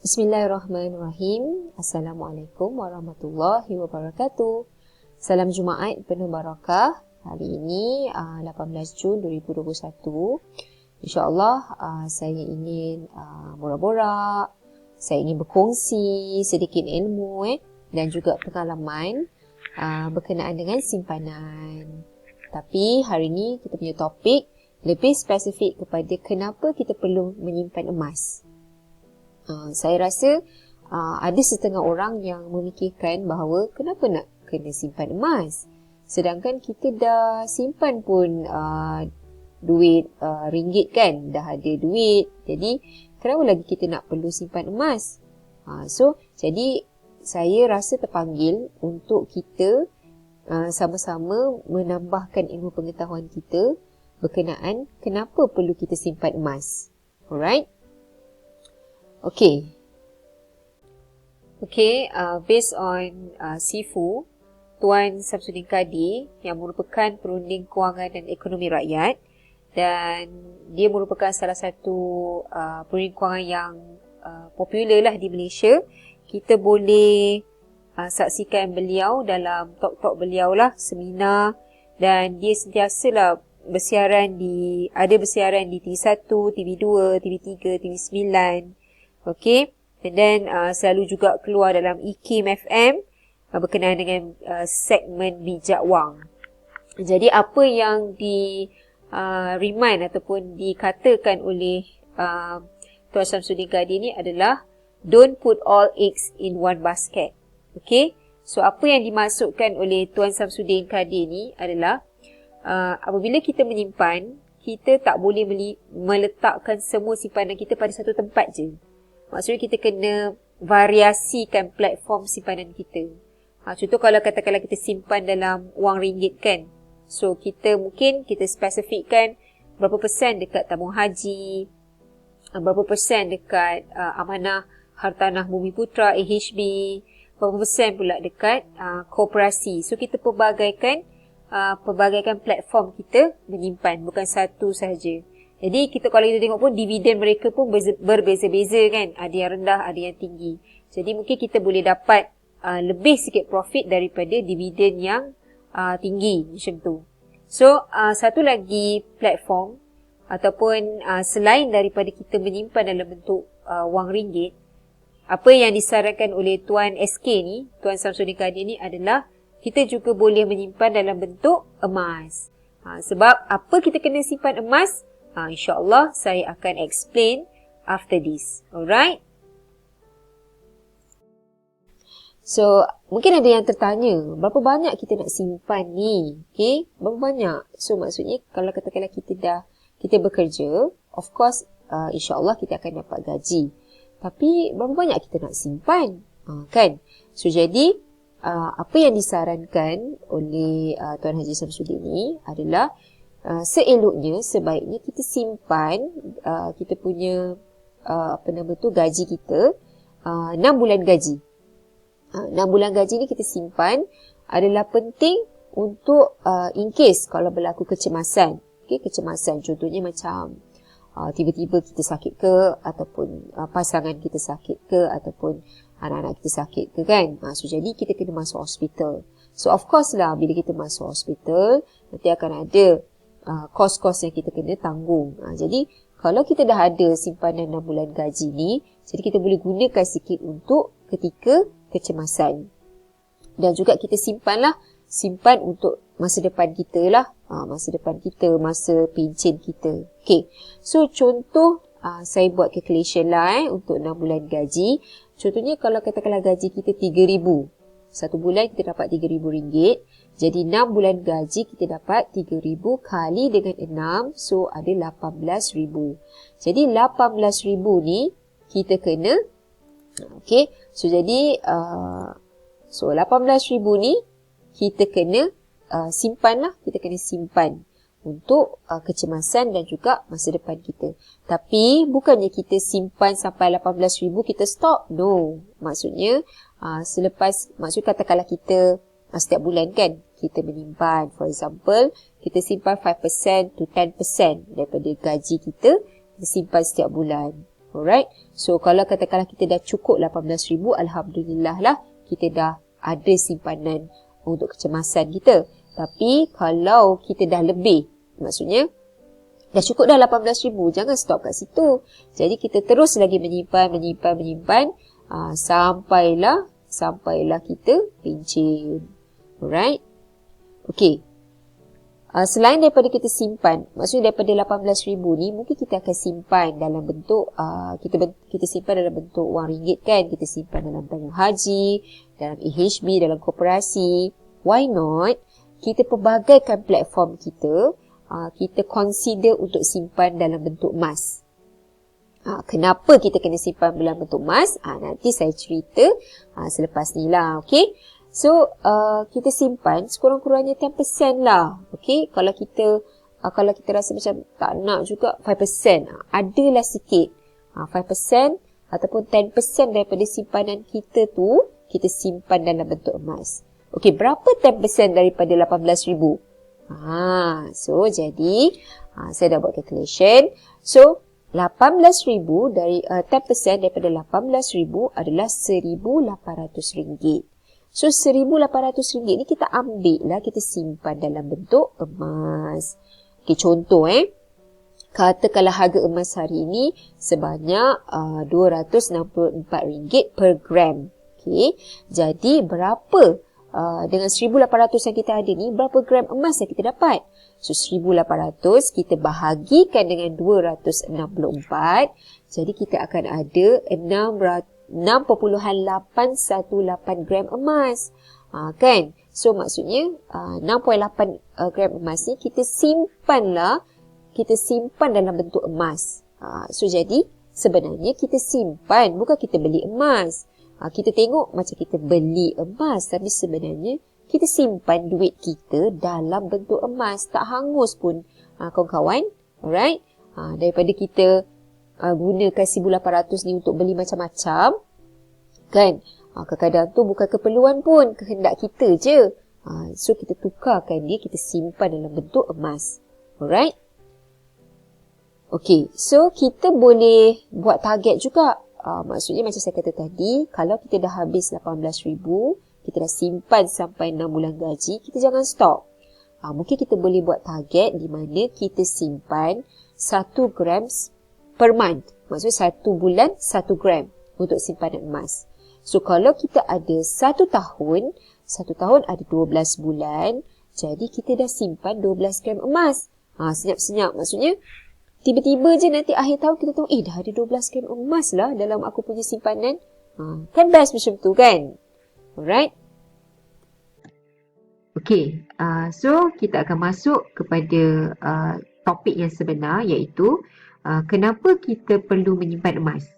Bismillahirrahmanirrahim. Assalamualaikum warahmatullahi wabarakatuh. Salam Jumaat penuh barakah. Hari ini 18 Jun 2021. InsyaAllah saya ingin borak-borak. Saya ingin berkongsi sedikit ilmu dan juga pengalaman berkenaan dengan simpanan. Tapi hari ini kita punya topik lebih spesifik kepada kenapa kita perlu menyimpan emas. Saya rasa ada setengah orang yang memikirkan bahawa kenapa nak kena simpan emas. Sedangkan kita dah simpan pun duit ringgit kan, dah ada duit. Jadi kenapa lagi kita nak perlu simpan emas? Jadi saya rasa terpanggil untuk kita sama-sama menambahkan ilmu pengetahuan kita berkenaan kenapa perlu kita simpan emas. Alright? Okay, based on Sifu, Tuan Samsudin Kadi yang merupakan perunding kewangan dan ekonomi rakyat, dan dia merupakan salah satu perunding kewangan yang popular lah di Malaysia. Kita boleh saksikan beliau dalam talk-talk beliau lah, seminar, dan dia sentiasalah bersiaran di TV1, TV2, TV3, TV9. Okay, and then selalu juga keluar dalam IKIM FM berkenaan dengan segmen bijak wang. Jadi apa yang remind ataupun dikatakan oleh Tuan Samsudin Kadi ni adalah don't put all eggs in one basket. Okay, so apa yang dimaksudkan oleh Tuan Samsudin Kadi ni adalah apabila kita menyimpan, kita tak boleh meletakkan semua simpanan kita pada satu tempat je. Maksudnya kita kena variasikan platform simpanan kita. Contoh kalau katakanlah kita simpan dalam wang ringgit kan. So kita spesifikkan berapa persen dekat tabung haji, berapa persen dekat Amanah Hartanah Bumi Putra AHB, berapa persen pula dekat koperasi. So kita pelbagaikan platform kita menyimpan, bukan satu sahaja. Jadi kalau kita tengok pun dividen mereka pun berbeza-beza kan. Ada yang rendah, ada yang tinggi. Jadi mungkin kita boleh dapat lebih sikit profit daripada dividen yang tinggi macam tu. So satu lagi platform ataupun selain daripada kita menyimpan dalam bentuk wang ringgit, apa yang disarankan oleh Tuan SK ni, Tuan Samsudin Kadi ni adalah kita juga boleh menyimpan dalam bentuk emas. Sebab apa kita kena simpan emas? InsyaAllah saya akan explain after this. Alright? So, mungkin ada yang tertanya, berapa banyak kita nak simpan ni? Okay? Berapa banyak? So, maksudnya kalau katakanlah kita bekerja, of course, insyaAllah kita akan dapat gaji. Tapi, berapa banyak kita nak simpan? Kan? So, jadi, apa yang disarankan oleh Tuan Haji Samsudin ni adalah sebaiknya kita simpan kita punya gaji kita 6 bulan gaji. 6 bulan gaji ni kita simpan adalah penting untuk in case kalau berlaku kecemasan. Okay, kecemasan contohnya macam tiba-tiba kita sakit ke, ataupun pasangan kita sakit ke, ataupun anak-anak kita sakit ke kan. So jadi kita kena masuk hospital. So of course lah bila kita masuk hospital nanti akan ada kos-kos yang kita kena tanggung. Jadi, kalau kita dah ada simpanan 6 bulan gaji ni, jadi kita boleh gunakan sikit untuk ketika kecemasan. Dan juga kita simpan untuk masa depan kita lah. Masa depan kita, masa pencen kita. Okay. So, contoh, saya buat calculation lah untuk 6 bulan gaji. Contohnya, kalau katakanlah gaji kita RM3,000. Satu bulan kita dapat RM3,000. Jadi 6 bulan gaji kita dapat 3,000 kali dengan 6. So ada 18,000. Jadi 18,000 ni kita kena. Okay. So jadi 18,000 ni kita kena simpan lah. Kita kena simpan untuk kecemasan dan juga masa depan kita. Tapi bukannya kita simpan sampai 18,000 kita stop. No. Maksudnya maksudnya katakanlah kita setiap bulan kan kita menyimpan, for example kita simpan 5% to 10% daripada gaji kita simpan setiap bulan. Alright. So kalau katakanlah kita dah cukup 18,000, alhamdulillah lah kita dah ada simpanan untuk kecemasan kita. Tapi kalau kita dah lebih, maksudnya dah cukup dah 18,000, jangan stop kat situ. Jadi kita terus lagi menyimpan sampailah kita pencen. Alright. Okey. Selain daripada kita simpan, maksudnya daripada 18,000 ni, mungkin kita akan simpan dalam bentuk, kita simpan dalam bentuk wang ringgit kan, kita simpan dalam tanggung haji, dalam EHB, dalam koperasi. Why not? Kita pelbagaikan platform kita, kita consider untuk simpan dalam bentuk emas. Kenapa kita kena simpan dalam bentuk emas? Nanti saya cerita selepas ni lah, okay? So, kita simpan sekurang-kurangnya 10% lah. Okay? Kalau kita rasa macam tak nak juga 5%, adalah sikit. 5% ataupun 10% daripada simpanan kita tu, kita simpan dalam bentuk emas. Okay, berapa 10% daripada 18,000? So, jadi, saya dah buat calculation. So, 18,000 dari 10% daripada 18,000 adalah RM1,800. So, RM1,800 ni kita ambil lah, kita simpan dalam bentuk emas. Okay, contoh katakanlah harga emas hari ini sebanyak RM264 per gram. Okay, jadi berapa dengan 1,800 yang kita ada ni, berapa gram emas yang kita dapat? So, 1,800 kita bahagikan dengan 264. Jadi, kita akan ada 6.818 gram emas. Kan? So, maksudnya 6.8 gram emas ni kita simpan dalam bentuk emas. So, jadi sebenarnya kita simpan, bukan kita beli emas. Kita tengok macam kita beli emas, tapi sebenarnya kita simpan duit kita dalam bentuk emas. Tak hangus pun, kawan-kawan. Alright? Daripada kita gunakan 1,800 ni untuk beli macam-macam, kan? Kadang-kadang tu bukan keperluan pun, kehendak kita je. So, kita tukarkan dia, kita simpan dalam bentuk emas. Alright? Okay, so kita boleh buat target juga. Maksudnya macam saya kata tadi, kalau kita dah habis 18,000, kita dah simpan sampai 6 bulan gaji, kita jangan stop. Mungkin kita boleh buat target di mana kita simpan 1 gram per month. Maksudnya 1 bulan 1 gram untuk simpanan emas. So, kalau kita ada 1 tahun ada 12 bulan, jadi kita dah simpan 12 gram emas. Senyap-senyap. Maksudnya, tiba-tiba je nanti akhir tahun kita tahu, dah ada 12 gram emas lah dalam aku punya simpanan. Kan best macam tu kan? Alright? Okay, so kita akan masuk kepada topik yang sebenar, iaitu kenapa kita perlu menyimpan emas.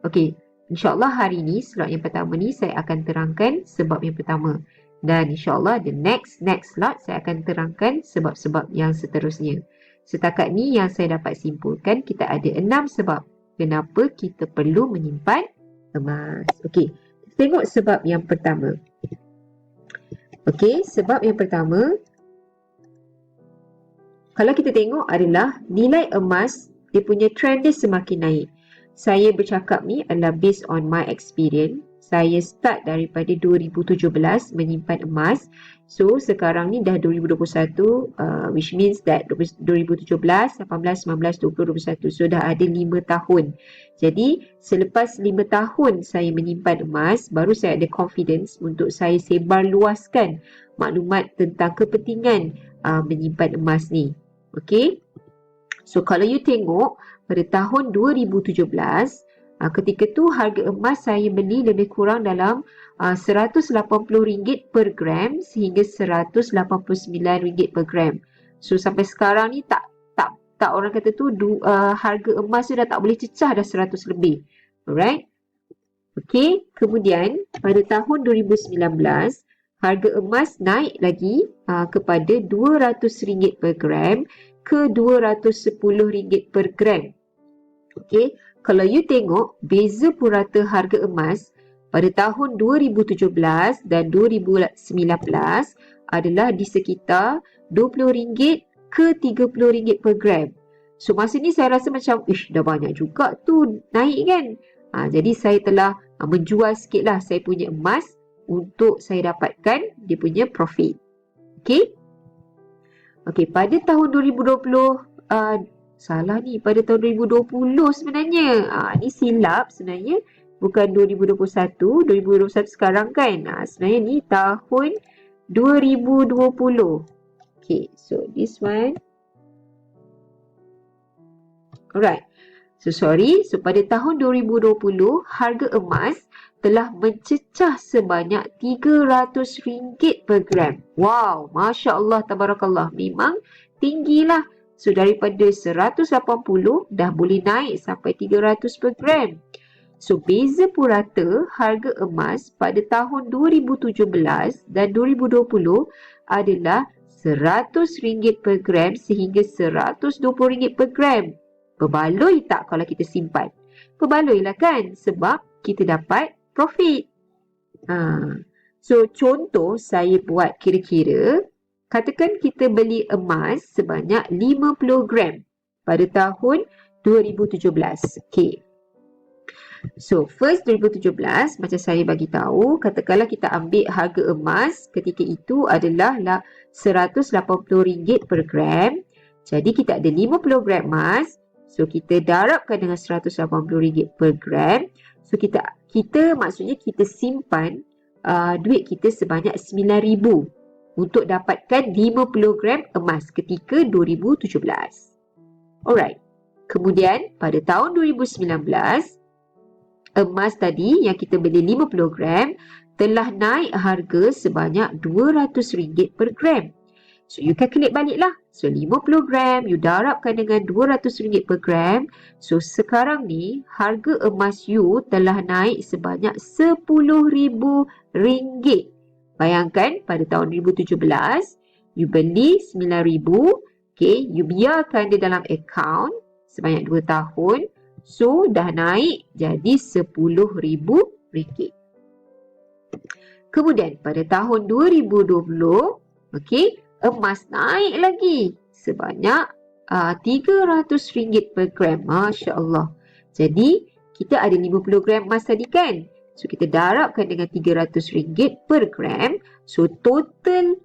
Okay, insyaAllah hari ni, slot yang pertama ni saya akan terangkan sebab yang pertama. Dan insyaAllah the next slot saya akan terangkan sebab-sebab yang seterusnya. Setakat ni yang saya dapat simpulkan, kita ada 6 sebab kenapa kita perlu menyimpan emas. Okey, kita tengok sebab yang pertama. Okey, sebab yang pertama, kalau kita tengok adalah nilai emas, dia punya trend dia semakin naik. Saya bercakap ni adalah based on my experience. Saya start daripada 2017 menyimpan emas. So, sekarang ni dah 2021, which means that 2017, 18, 19, 20, 21. So, dah ada 5 tahun. Jadi, selepas 5 tahun saya menyimpan emas, baru saya ada confidence untuk saya sebar luaskan maklumat tentang kepentingan menyimpan emas ni. Okay? So, kalau you tengok, pada tahun 2017, ketika tu harga emas saya beli lebih kurang dalam RM180 per gram sehingga RM189 per gram. So sampai sekarang ni tak orang kata tu harga emas tu dah tak boleh cecah, dah 100 lebih. Alright? Okay, kemudian pada tahun 2019 harga emas naik lagi kepada RM200 per gram ke RM210 per gram. Okay, kalau you tengok beza purata harga emas pada tahun 2017 dan 2019 adalah di sekitar RM20 ke RM30 per gram. So masa ni saya rasa macam, dah banyak juga tu naik kan. Jadi saya telah menjual sikit lah saya punya emas untuk saya dapatkan dia punya profit. Okay. Okay, pada tahun 2020, salah ni, pada tahun 2020 sebenarnya. Ni silap sebenarnya. Bukan 2021, 2021 sekarang kan. Sebenarnya ni tahun 2020. Okay, so this one. Alright. So sorry. So pada tahun 2020, harga emas telah mencecah sebanyak RM300 per gram. Wow, Masya Allah, Tabarakallah. Memang tinggilah. So daripada 180 dah boleh naik sampai 300 per gram. So beza purata harga emas pada tahun 2017 dan 2020 adalah RM100 per gram sehingga RM120 per gram. Berbaloi tak kalau kita simpan? Berbaloi lah kan, sebab kita dapat profit. So contoh saya buat kira-kira, katakan kita beli emas sebanyak 50 gram pada tahun 2017. Okay. So first 2017 macam saya bagi tahu, katakanlah kita ambil harga emas ketika itu adalah RM180 per gram. Jadi kita ada 50 gram emas. So kita darabkan dengan RM180 per gram. So kita maksudnya kita simpan duit kita sebanyak RM9,000 untuk dapatkan 50 gram emas ketika 2017. Alright. Kemudian pada tahun 2019, emas tadi yang kita beli 50 gram telah naik harga sebanyak RM200 per gram. So you calculate balik lah. So 50 gram you darabkan dengan RM200 per gram. So sekarang ni harga emas you telah naik sebanyak RM10,000. Bayangkan pada tahun 2017 you beli RM9,000. Okay, you biarkan dia dalam akaun sebanyak 2 tahun. So dah naik jadi RM10,000. Kemudian pada tahun 2020, okay, emas naik lagi sebanyak RM300 per gram. Masya Allah. Jadi kita ada 50 gram emas tadi kan. So kita darabkan dengan RM300 per gram. So total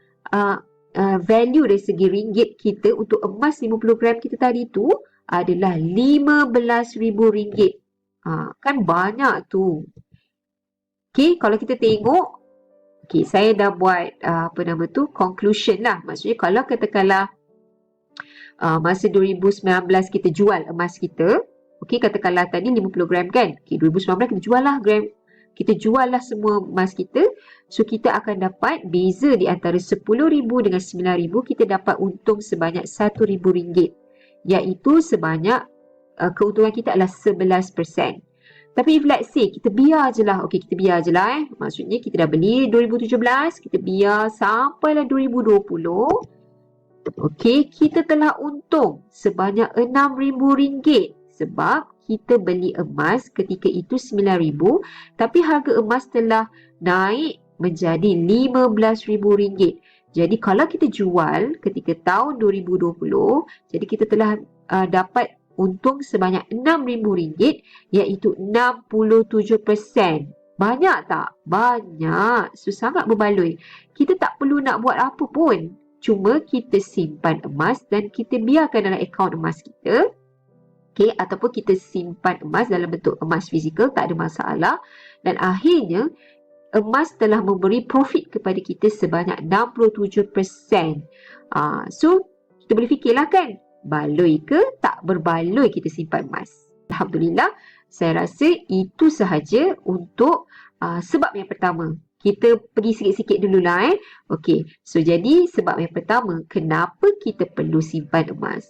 value dari segi ringgit kita untuk emas 50 gram kita tadi tu adalah RM15,000. Kan banyak tu. Okay, kalau kita tengok, okay, saya dah buat conclusion lah. Maksudnya kalau katakanlah masa 2019 kita jual emas kita, okay, katakanlah tadi 50 gram kan. Okay, 2019 kita jual lah semua emas kita. So kita akan dapat beza di antara RM10,000 dengan RM9,000, kita dapat untung sebanyak RM1,000. Iaitu sebanyak keuntungan kita adalah 11%. Tapi if let's say kita biar je lah. Okay, kita biar je lah Maksudnya kita dah beli 2017, kita biar sampailah 2020. Okay, kita telah untung sebanyak RM6,000 sebab kita beli emas ketika itu RM9,000, tapi harga emas telah naik menjadi RM15,000. Jadi kalau kita jual ketika tahun 2020, jadi kita telah dapat untung sebanyak RM6,000 iaitu 67%. Banyak tak? Banyak. So sangat berbaloi. Kita tak perlu nak buat apa pun. Cuma kita simpan emas dan kita biarkan dalam akaun emas kita. Okay, ataupun kita simpan emas dalam bentuk emas fizikal, tak ada masalah. Dan akhirnya emas telah memberi profit kepada kita sebanyak 67%. So, kita boleh fikirlah kan, baloi ke tak berbaloi kita simpan emas. Alhamdulillah, saya rasa itu sahaja untuk sebab yang pertama. Kita pergi sikit-sikit dululah. Okey, so jadi sebab yang pertama, kenapa kita perlu simpan emas?